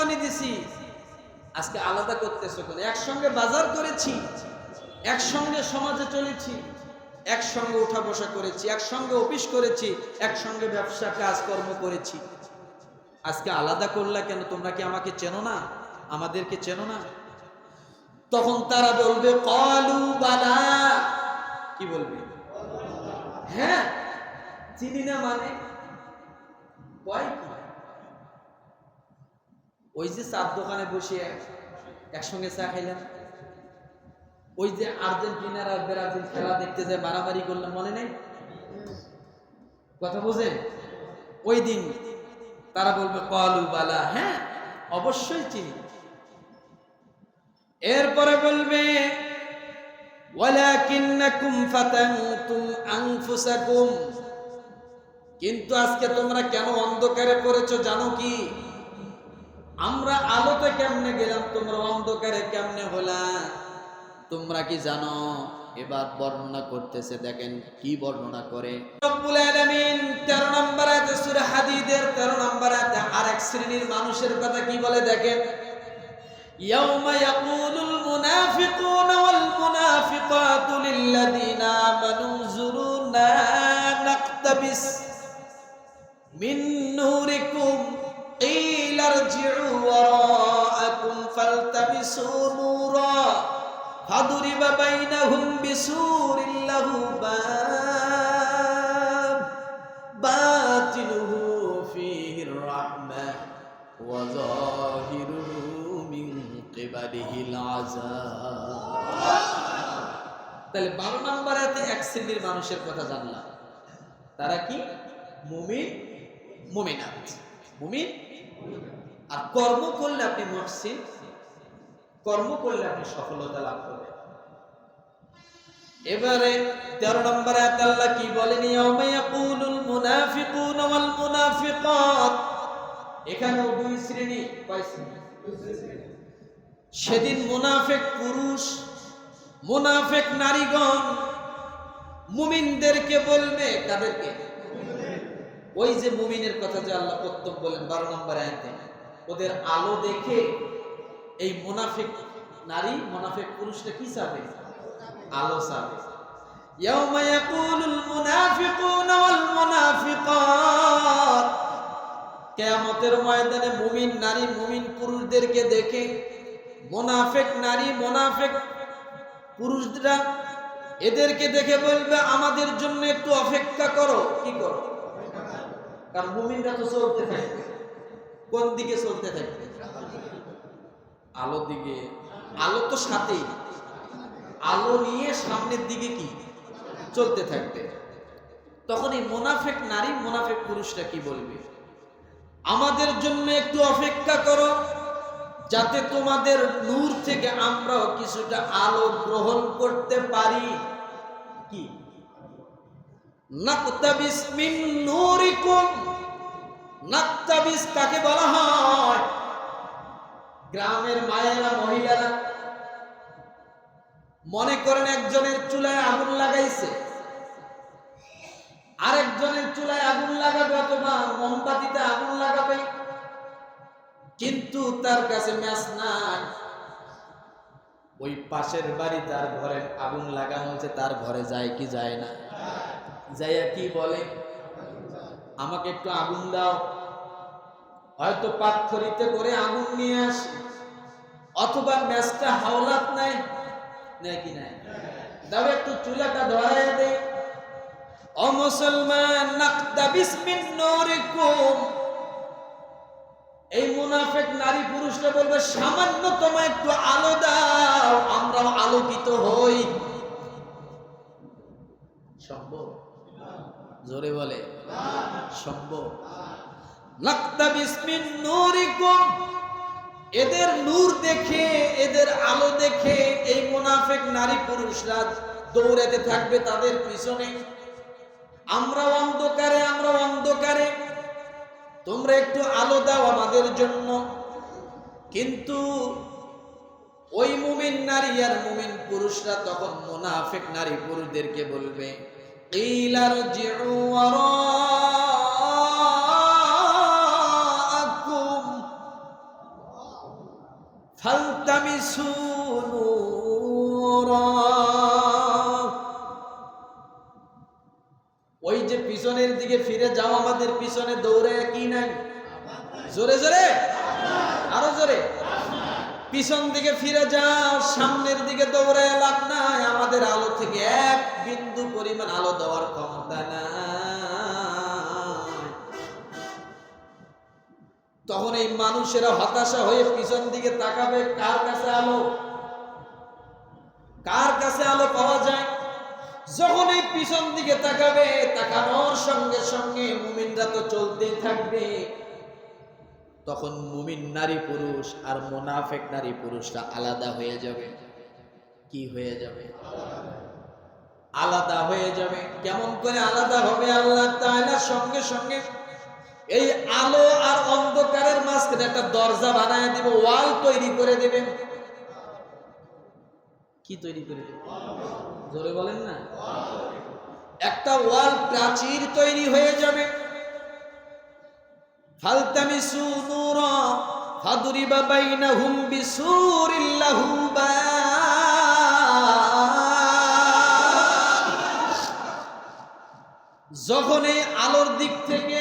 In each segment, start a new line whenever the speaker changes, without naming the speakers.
কুরবানি দিছি, আজকে আলাদা করতেছো কেন? একসঙ্গে বাজার করেছি, একসঙ্গে সমাজে চলেছি, একসঙ্গে উঠা বসা করেছি, একসঙ্গে অফিস করেছি, একসঙ্গে ব্যবসা কাজকর্ম করেছি, আজকে আলাদা করলা কেন? তোমরা কি আমাকে চেনো না? আমাদেরকে চেনো না? তখন তারা বলবে ক্বালু বালা। কি বলবে? হ্যাঁ, চিনি না মানে কয় কি? ওই যে চার দোকানে বসে একসঙ্গে চা খাইলাম, ওই যে আর্জেন্টিনার আর ব্রাজিল খেলা দেখতে যায় মারামারি করলাম, মনে নেই? কথা বোঝেন? ওই দিন তারা বলবে ক্বালু বালা, হ্যাঁ অবশ্যই চিনি। এরপরে বলবে ওয়ালাকিন্নাকুম ফাতানতুম আনফুসাকুম, কিন্তু আজকে তোমরা কেন অন্ধকারে পড়েছো জানো কি? আমরা আলোতে কেমনে গেলাম, তোমরা অন্ধকারে কেমনে হলা, তোমরা কি জানো? এবার বর্ণনা করতেছে, দেখেন কি বর্ণনা করে রব্বুল আলামিন 13 নম্বর আয়াতে সূরা হাদীদের 13 নম্বর আয়াতে আরেক শ্রেণীর মানুষের কথা কি বলে দেখেন। ইয়াউমা ইয়াকুলুল মুনাফিকুনা ওয়াল মুনাফিকাতু লিল্লাযীনা আমানু যুরুনা নাকতাবিস মিন নূরিকুম কিলা ইরজি'উ ওয়ারাআকুম ফালতাবিসু নূরা ফাদুরিবা বাইনাহুম বিসুরিন লাহু বাব বাতিনুহু ফীহির রাহমাহ ওয়া যাহিরুহু মিন কিবালিহিল আযাব। তাহলে 12 নম্বর আয়াতে এক শ্রেণীর মানুষের কথা জানলাম, তারা কি? মুমিন মুমিনাত। মুমিন আর কর্ম করলে আপনি মুহসিন, কর্ম করলে আপনি সফলতা লাভ করবেন। এবারে 13 নম্বর আয়াতে আল্লাহ কি বলেন? ইয়াউমা ইয়াকুলুল মুনাফিকুনা ওয়াল মুনাফিকাত, এখানেও দুই শ্রেণী। কয় শ্রেণী? সেদিন মুনাফিক পুরুষ, মুনাফিক নারীগণ মুমিনদেরকে বলবে, কাদেরকে? ওই যে মুমিনের কথা যে আল্লাহ প্রথম বলেন 12 নম্বর আয়াতে, ওদের আলো দেখে এই মুনাফিক নারী মুনাফিক পুরুষটা কি চাবে? আলো চাবে। ইয়াউমা ইয়াকুলুল মুনাফিকুনা ওয়াল মুনাফিকাত, কিয়ামতের ময়দানে মুমিন নারী মুমিন পুরুষদেরকে দেখে মুনাফিক নারী মুনাফিক পুরুষরা এদেরকে দেখে বলবে আমাদের জন্য একটু অপেক্ষা করো। কি করো? কারণ মুমিনরা তো চলতে থাকবে, কোন দিকে চলতে থাকবে? আলোর দিকে। আলো তো সাথেই, আলো নিয়ে সামনের দিকে কি চলতে থাকবে। তখন এই মুনাফিক নারী মুনাফিক পুরুষরা কি বলবে? আমাদের জন্য একটু অপেক্ষা করো, যাতে তোমাদের নূর থেকে আমরাও কিছুটা আলো গ্রহণ করতে পারি। কি? নাকতাবিস মিন নূরিকুম। নাকতাবিস কাকে বলা হয়? গ্রামের মায়েরা মহিলারা মনে করেন একজনের চুলায় আগুন লাগাইছে, আরেকজনের চুলায় আগুন লাগাবে অথবা মোমবাতিতে আগুন লাগাবে, কিন্তু তার কাছে ম্যাচ নাই। ওই পাশের বাড়ি তার ঘরে আগুন লাগানো হয়েছে, তার ঘরে যায় কি যায় না? যাইয়া কি বলে? আমাকে একটু আগুন দাও। হয়তো পাথরিতে করে আগুন নিয়ে আসে, অথবা ম্যাচটা হাওলাত নাই নাকি নাই, দাও একটু চুলাটা ধরায় দে। ও মুসলমান, নাকতাবিস মিন নূরিকুম, এই মুনাফিক নারী পুরুষরা বলবে সামান্যতম একটু আলো দাও, আমরাও আলোকিত হই। সম্ভব? জোরে বলে সম্ভব? নাকতাবিস মিন নূরিকুম, এদের নূর দেখে এদের আলো দেখে এই মুনাফিক নারী পুরুষরা দৌড়াতে থাকবে তাদের পিছনে। আমরা অন্ধকারে, আমরা অন্ধকারে, তোমরা একটু আলো দাও আমাদের জন্য। কিন্তু ওই মুমিন নারী আর মুমিন পুরুষরা তখন মুনাফিক নারী পুরুষদেরকে বলবে কিলা ইরজি'উ ওয়ারাআকুম ফালতামিসু নূরা, ওই যে পিছনের দিকে ফিরে যাও, আমাদের পিছনে দৌড়ে কি নাই? জোরে জোরে, আরো জোরে। পিছন দিকে ফিরে যাও, সামনের দিকে দৌড়ে লাভ নাই, আমাদের আলো থেকে এক বিন্দু পরিমাণ আলো দেওয়ার ক্ষমতা নাই। তখন এই মানুষেরা হতাশা হয়ে পিছন দিকে তাকাবে, কার কাছে আলো, কার কাছে আলো পাওয়া যায়? যখন এই পিছন দিকে তাকাবে, তাকানোর সঙ্গে সঙ্গে মুমিনরা তো চলতেই থাকবে। তখন মুমিন নারী পুরুষ আর মুনাফিক নারী পুরুষরা আলাদা হয়ে যাবে। কি হয়ে যাবে? আলাদা হয়ে যাবে। কেমন করে আলাদা হবে? আল্লাহ তাআলা সঙ্গে সঙ্গে এই আলো আর অন্ধকারের মাঝখানে একটা দরজা বানায় দিব, ওয়াল তৈরি করে দেবেন। কি তৈরি করে দেবেন? জোরে বলেন না। একটা ওয়াল, প্রাচীর তৈরি হয়ে যাবে। ফালতামিসু নূরা ফাদরিবা বাইনাহুম বিসুরিল লাহু বাব। যখন এই আলোর দিক থেকে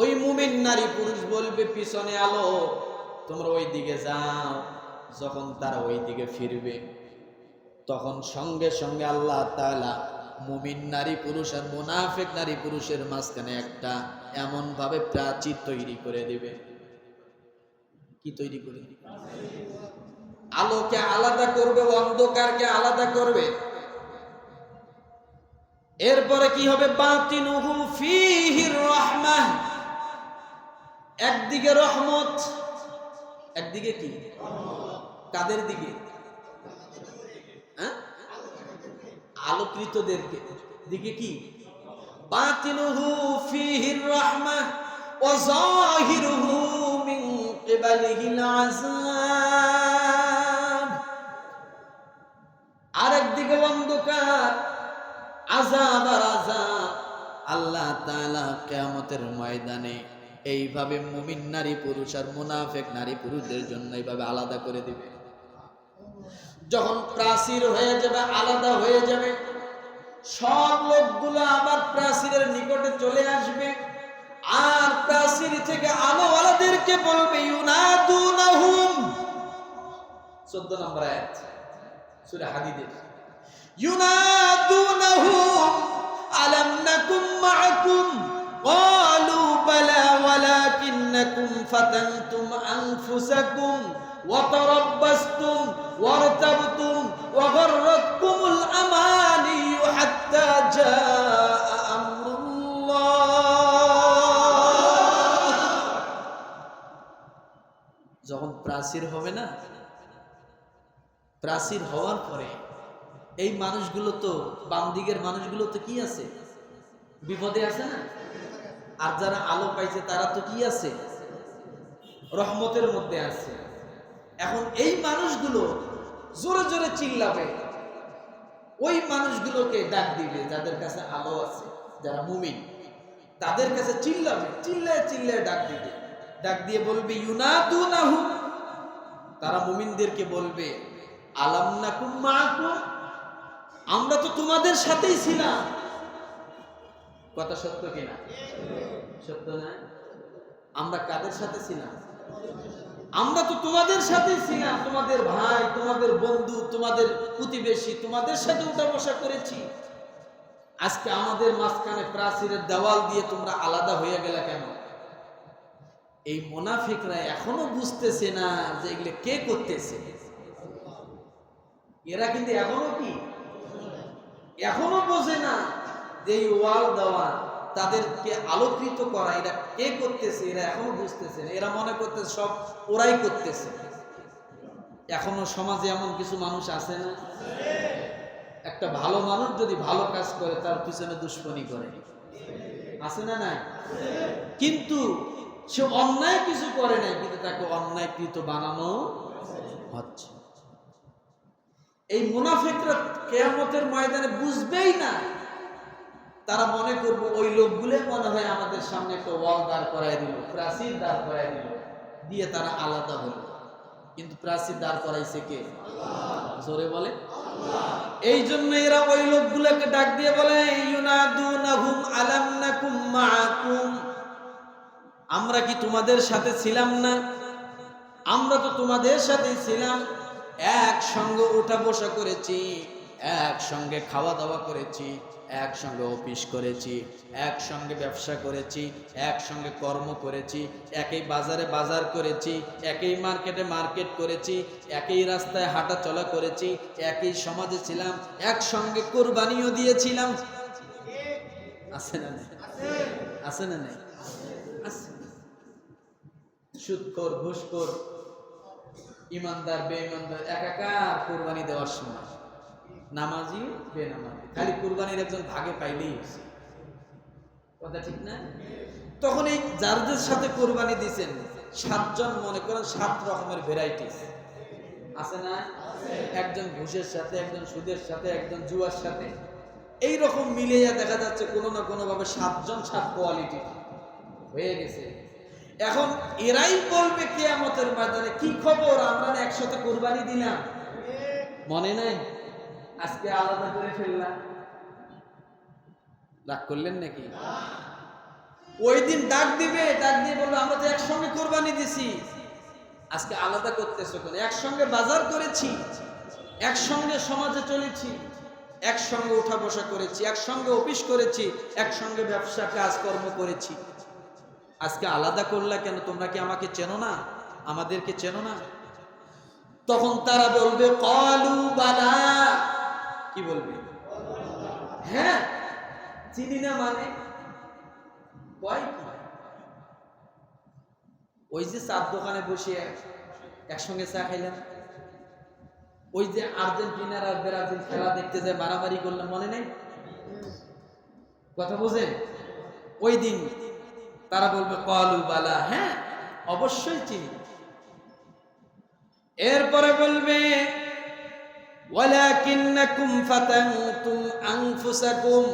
ওই মুমিন নারী পুরুষ বলবে পিছনে আলো, তোমরা ওই দিকে যাও, যখন তারা ওই দিকে ফিরবে, তখন সঙ্গে সঙ্গে আল্লাহ তাআলা মুমিন নারী পুরুষ আর মুনাফিক নারী পুরুষের মাঝখানে একটা এমন ভাবে প্রাচীর তৈরি করে দিবে। কি তৈরি করে? আলোকে আলাদা করবে, অন্ধকারকে আলাদা করবে। এরপরে কি হবে? বাতিনুহু ফীহির রাহমাহ, একদিকে রহমত, একদিকে কি? কাদের দিকে? আলোকৃতদের দিকে কি? বাতিনুহু ফীহির রাহমাহ ওয়া যাহিরুহু মিন কিবালিহিল আযাব। আরেকদিকে অন্ধকার, আযাব আর আযাব। আল্লাহ তাআলা কিয়ামতের ময়দানে এইভাবে মুমিন নারী পুরুষ আর মুনাফিক নারী পুরুষদের জন্য এইভাবে আলাদা করে দিবে। যখন প্রাচীর হয়ে যাবে, আলাদা হয়ে যাবে, সব লোকগুলো আবার প্রাচীরের নিকটে চলে আসবে। আর প্রাচীর থেকে আলোওয়ালাদেরকে বলবে ইউনাদুনাহুম, 14 নম্বর আয়াত সূরা হাদীদের, ইউনাদুনাহুম আলাম নাকুম মাআকুম ক্বালু বালা ওয়ালাকিন্নাকুম ফাতানতুম আনফুসাকুম وتربصتم وارتبتم وغرتكم الأماني حتى جاء أمر الله। যখন প্রাচীর হবে না, প্রাচীর হওয়ার পরে এই মানুষগুলো তো, বাম দিকের মানুষগুলো তো কি আছে? বিপদে আছে না? আর যারা আলো পাইছে তারা তো কি আছে? রহমতের মধ্যে আছে। এখন এই মানুষগুলো জোরে জোরে চিল্লাবে, ওই মানুষগুলোকে ডাক দিবে যাদের কাছে আলো আছে, যারা মুমিন, তাদের কাছে চিল্লাবে, চিল্লায় চিল্লায় ডাক দিবে। ডাক দিয়ে বলবে ইউনাদুনাহু, তারা মুমিনদেরকে বলবে আলাম নাকুম মাআকুম, আমরা তো তোমাদের সাথেই ছিলাম। কথা সত্য কিনা? সত্য না? আমরা কাদের সাথে ছিলাম? আমরা তো তোমাদের সাথে ছিলাম, তোমাদের ভাই, তোমাদের বন্ধু, তোমাদের প্রতিবেশী, তোমাদের সাথে উঠা বসা করেছি। আজকে আমাদের মাঝখানে প্রাচীরের দেওয়াল দিয়ে তোমরা আলাদা হয়ে গেলে কেন? এই মুনাফিকরা এখনো বুঝতেছে না যে এগুলো কে করতেছে। এরা কিন্তু এখনো কি, এখনো বোঝে না যে এই ওয়াল দেওয়া, তাদেরকে আলোকিত করা, এটা কে করতেছে, এরা এখনো বুঝতেছে না। এরা মনে করতেছে সব ওরাই করতেছে। এখনো সমাজে এমন কিছু মানুষ আছে না? একটা ভালো মানুষ যদি ভালো কাজ করে তার পিছনে দুশ্মনী করে, আছে না? নাই। কিন্তু সে অন্যায় কিছু করে নাই, কিন্তু তাকে অন্যায়কৃত বানানো হচ্ছে। এই মুনাফিকরা কিয়ামতের ময়দানে বুঝবেই না। তারা মনে করবো ওই লোকগুলো মনে হয় আমাদের সামনে একটা ওয়াল দাঁড় করায় দিল, প্রাচীর দাঁড় করায় দিল, দিয়ে তারা আলাদা হলো। কিন্তু প্রাচীর দাঁড় করাইছে কে? জোরে বলে। এই জন্য এরা ওই লোকগুলোকে ডাক দিয়ে বলে ইউনাদুনাহুম আলাম নাকুম মাআকুম, আমরা কি তোমাদের সাথে ছিলাম না? আমরা তো তোমাদের সাথেই ছিলাম, একসঙ্গে ওঠা বসা করেছি, একসঙ্গে খাওয়া দাওয়া করেছি, একসঙ্গে অফিস করেছি, একসঙ্গে ব্যবসা করেছি, একসঙ্গে কর্ম করেছি, একই বাজারে বাজার করেছি, একই মার্কেটে মার্কেট করেছি, একই রাস্তায় হাঁটা চলা করেছি, একই সমাজে ছিলাম, একসঙ্গে কোরবানিও দিয়েছিলাম। আছে না নেই? আছে না নেই? আছে। সুদখোর, ঘুষখোর, ইমানদার বেঈমানদার একাকার কোরবানি দেওয়ার সময়, নামাজি বেনামাজি, খালি কোরবানির একজন ভাগে পাইলেই হয়েছে। কথা ঠিক না? তখন এই যাদের সাথে কোরবানি দিয়েছেন 7 জন, মনে করেন 7 রকমের ভ্যারাইটিস আছে না? একজন ঘুষের সাথে, একজন সুদের সাথে, একজন জুয়ার সাথে, এই রকম মিলিয়ে দেখা যাচ্ছে কোনো না কোনো ভাবে 7 জন 7 কোয়ালিটি হয়ে গেছে। এখন এরাই বলবে কিয়ামতের ময়দানে, কি খবর, আমরা না একসাথে কোরবানি দিলাম, মনে নাই? আজকে আলাদা করে ফেললাম। রাগ করলেন নাকি? ওই দিন ডাক দিবে, ডাক দিয়ে বলবো আমরা তো একসঙ্গে কোরবানি দিছি, আজকে আলাদা করতেছো কেন? একসঙ্গে বাজার করেছি, একসঙ্গে সমাজে চলেছি, একসঙ্গে উঠা বসা করেছি, একসঙ্গে অফিস করেছি, একসঙ্গে ব্যবসা কাজকর্ম করেছি, আজকে আলাদা করলা কেন? তোমরা কি আমাকে চেনো না? আমাদেরকে চেনো না? তখন তারা বলবে ক্বালু বালা, কি বলবে? হ্যাঁ চিনি না মানে কয় কি? ওই যে চার দোকানে বসে একসঙ্গে চা খাইলাম, ওই যে আর্জেন্টিনার আর ব্রাজিল খেলা দেখতে যায় মারামারি করলাম, মনে নেই? কথা বোঝেন? ওই দিন তারা বলবে ক্বালু বালা, হ্যাঁ অবশ্যই চিনি। এরপরে বলবে ওয়ালাকিন্নাকুম ফাতানতুম আনফুসাকুম,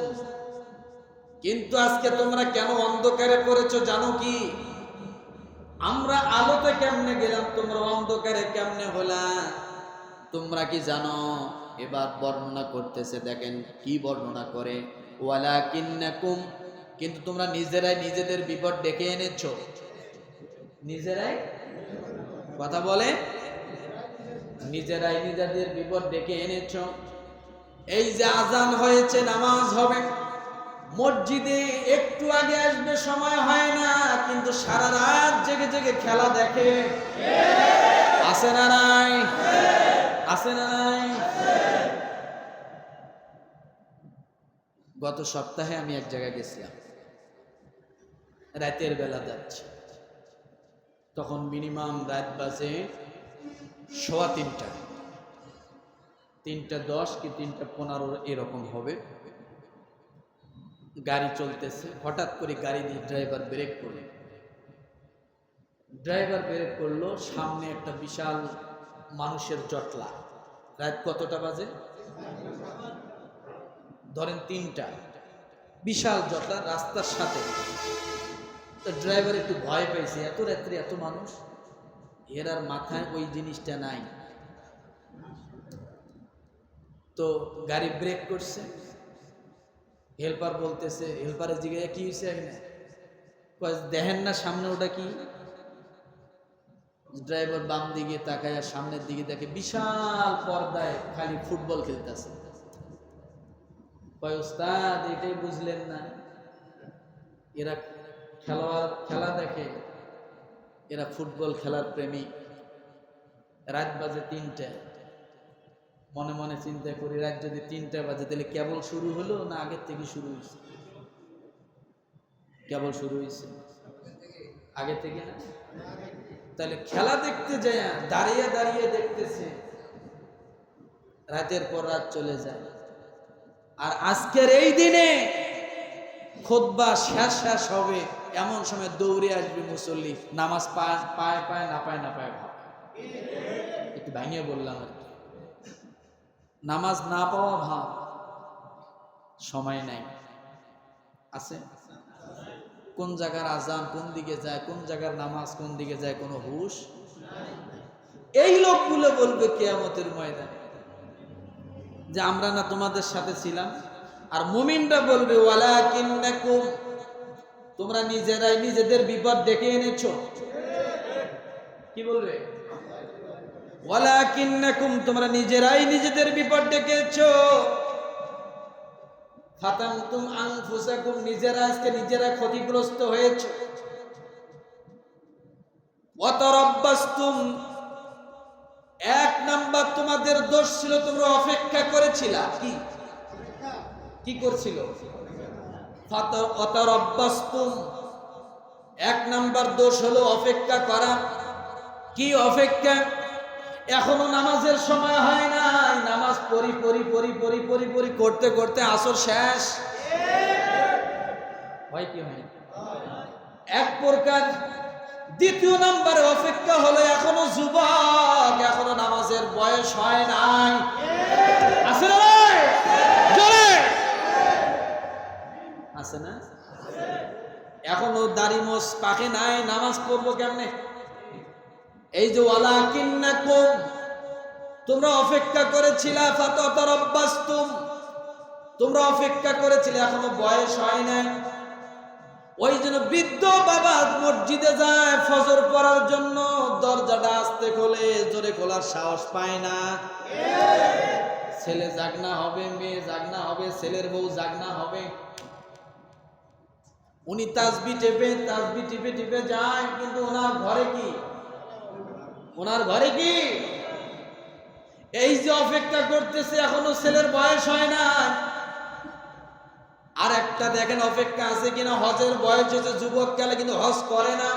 কিন্তু আজকে তোমরা কেন অন্ধকারে পড়েছো জানো কি? আমরা আলোতে কেমনে গেলাম, তোমরা অন্ধকারে কেমনে হলা, তোমরা কি জানো? এবার বর্ণনা করতেছে, দেখেন কি বর্ণনা করে। ওয়ালাকিন্নাকুম, কিন্তু তোমরা নিজেরাই নিজেদের বিপদ ডেকে এনেছো, নিজেরাই, কথা বলে, নিজেরাই নিজেদের বিপদ ডেকে এনেছো। এই যে আজান হয়েছে, নামাজ হবে, মসজিদে একটু আগে আসবে সময় হয় না, কিন্তু সারা রাত জেগে জেগে খেলা দেখে, আছে না নাই? আছে না নাই? গত সপ্তাহে আমি এক জায়গায় গেছিলাম, রাতের বেলা যাচ্ছি, তখন মিনিমাম রাত বাজে 3:15, 3:10 কি 3:15 এরকম হবে। গাড়ি চলতেছে, হঠাৎ করে গাড়ি দিয়ে ড্রাইভার ব্রেক করলো। ড্রাইভার ব্রেক করলো, সামনে একটা বিশাল মানুষের জটলা। রাত কতটা বাজে? ধরেন 3টা, বিশাল জটলা রাস্তার সাথে। তো ড্রাইভার একটু ভয় পাইছে, এত রাত্রে এত মানুষ, এর আর মাথায় ওই জিনিসটা নাই। তো গাড়ি ব্রেক করছে, হেল্পার বলতেছে, হেল্পারের জিজ্ঞাসা কি হয়েছে দেখেন না সামনে ওটা কি? ড্রাইভার বাম দিকে তাকায় আর সামনের দিকে দেখে বিশাল পর্দায় খালি ফুটবল খেলতেছে। ওস্তাদ এটাই বুঝলেন না? এরা খেলা দেখে, এরা ফুটবল খেলার প্রেমী। রাত বাজে 3টা, মনে মনে চিন্তা করি, রাত যদি 3টা বাজে তাহলে কেবল শুরু হলো না আগের থেকে শুরু হয়েছে? কেবল শুরু হয়েছে, আগে থেকে না? তাহলে খেলা দেখতে যায়, দাঁড়িয়ে দাঁড়িয়ে দেখতেছে, রাতের পর রাত চলে যায়। আর আজকের এই দিনে খুতবা শেষ হবে, এমন সময় দৌড়ে আসবে মুসল্লি, নামাজ পায় পায় না পায় না পায়, ভাব একটু ভাঙিয়ে বললাম আর কি, নামাজ না পাওয়া ভাব, সময় নাই। আছে কোন জায়গার আজান কোন দিকে যায়, কোন জায়গার নামাজ কোন দিকে যায়, কোনো হুশ। এই লোকগুলো বলবে কিয়ামতের ময়দানে যে আমরা না তোমাদের সাথে ছিলাম। আর মুমিনরা বলবে ওয়ালাকিন্নাকুম, তোমরা নিজেরাই নিজেদের বিপদ ডেকে এনেছো। কি বলবে? ওয়ালাকিন্নাকুম, তোমরা নিজেরাই নিজেদের বিপদ ডেকেছো। ফাতানতুম আনফুসাকুম, নিজেরা আজকে নিজেরা ক্ষতিগ্রস্ত হয়েছো। ওয়াতারাব্বাসতুম, এক নাম্বার তোমাদের দোষ ছিল তোমরা অপেক্ষা করেছিলা। কি কি করছিল? ওয়াতারাব্বাসতুম, এক নাম্বার দোষ হলো অপেক্ষা করা। কি অপেক্ষা? এখনো নামাজের সময় হয় নাই, নামাজ পড়ি করতে করতে আসর শেষ হয় কি হয়? এক প্রকার। দ্বিতীয় নাম্বারে অপেক্ষা হলো এখনো যুবক, এখনো নামাজের বয়স হয় নাই। আছে না? জোরে আছে না? এখনো দাড়ি মোছ পাকে নাই, নামাজ পড়বো কেমনে? এই যে ওয়ালাকিন্নাকুম, তোমরা অপেক্ষা করেছিলা, ফাতারাব্বাসতুম, তোমরা অপেক্ষা করেছিলে, এখনো বয়স হয় নাই। ওই জন্য বৃদ্ধ বাবা মসজিদে যায় ফজর পড়ার জন্য, দরজাটা আস্তে খোলে, জোরে খোলার সাহস পায় না। ছেলে জাগনা হবে, মেয়ে জাগনা হবে, ছেলের বউ জাগনা হবে। উনি তাসবিহ টিপে টিপে যায়, কিন্তু ওনার ঘরে কি? ওনার ঘরে কি? এই যে অপেক্ষা করতেছে, এখনো ছেলের বয়স হয় না। আর একটা দেখেন অপেক্ষা আছে কিনা, হজের বয়স হচ্ছে যুবক কালে, কিন্তু হজ করে না।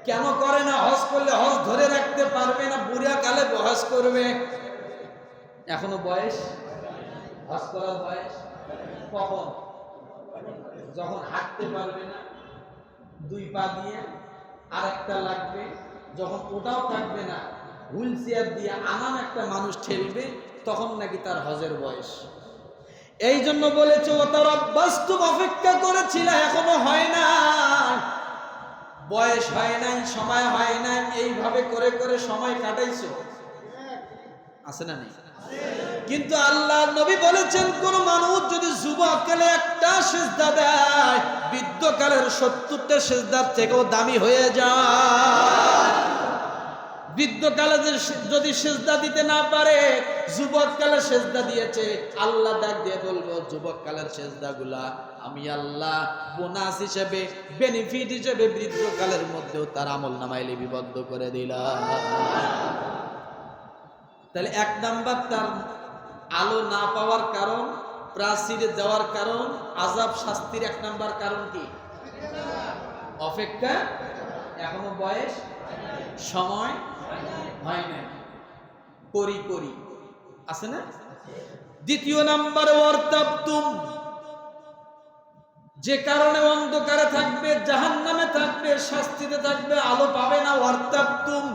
কেন করে না? হজ করলে হজ ধরে রাখতে পারবে না, বুড়া কালে হজ করবে। এখনো বয়স, হজ করার বয়স কখন? যখন হাঁটতে পারবে না, দুই পা দিয়ে আর একটা লাগবে, যখন ওটাও থাকবে না, হুইল চেয়ার দিয়ে আনাম একটা মানুষ ঠেলবে, তখন নাকি তার হজের বয়স। এই জন্য বলেছে ওয়াতারাব্বাসতুম, অপেক্ষা করেছিল, এখনো হয় না, বয়স হয় নাই, সময় হয় নাই, এইভাবে করে করে সময় কাটাইছো। আছে না নেই? কিন্তু আল্লাহ নবী বলেছেন, কোন মানুষ যদি যুবককালে একটা সিজদা দেয়, বৃদ্ধকালের 70টা সিজদার থেকেও দামি হয়ে যায়। বৃদ্ধকালে যদি সিজদা দিতে না পারে, যুবককালে সিজদা দিয়েছে, আল্লাহ ডাক দিয়ে বলবো, যুবককালের সিজদাগুলা আমি আল্লাহ বোনাস হিসেবে, বেনিফিট হিসেবে বৃদ্ধকালের মধ্যেও তার আমলনামায় লিপিবদ্ধ করে দিলাম। তাহলে এক নাম্বার তার আলো না পাওয়ার কারণ, প্রাচীরে যাওয়ার কারণ, আযাব শাস্তির এক নাম্বার কারণ কি? অপেক্ষা, এখনো বয়স সময় হয় না, করি আছে না? দ্বিতীয় নাম্বার ওয়ারতাবতুম, যে কারণে অন্ধকারে থাকবে, জাহান্নামে থাকবে, শাস্তিতে থাকবে, আলো পাবে না। ওয়ারতাবতুম,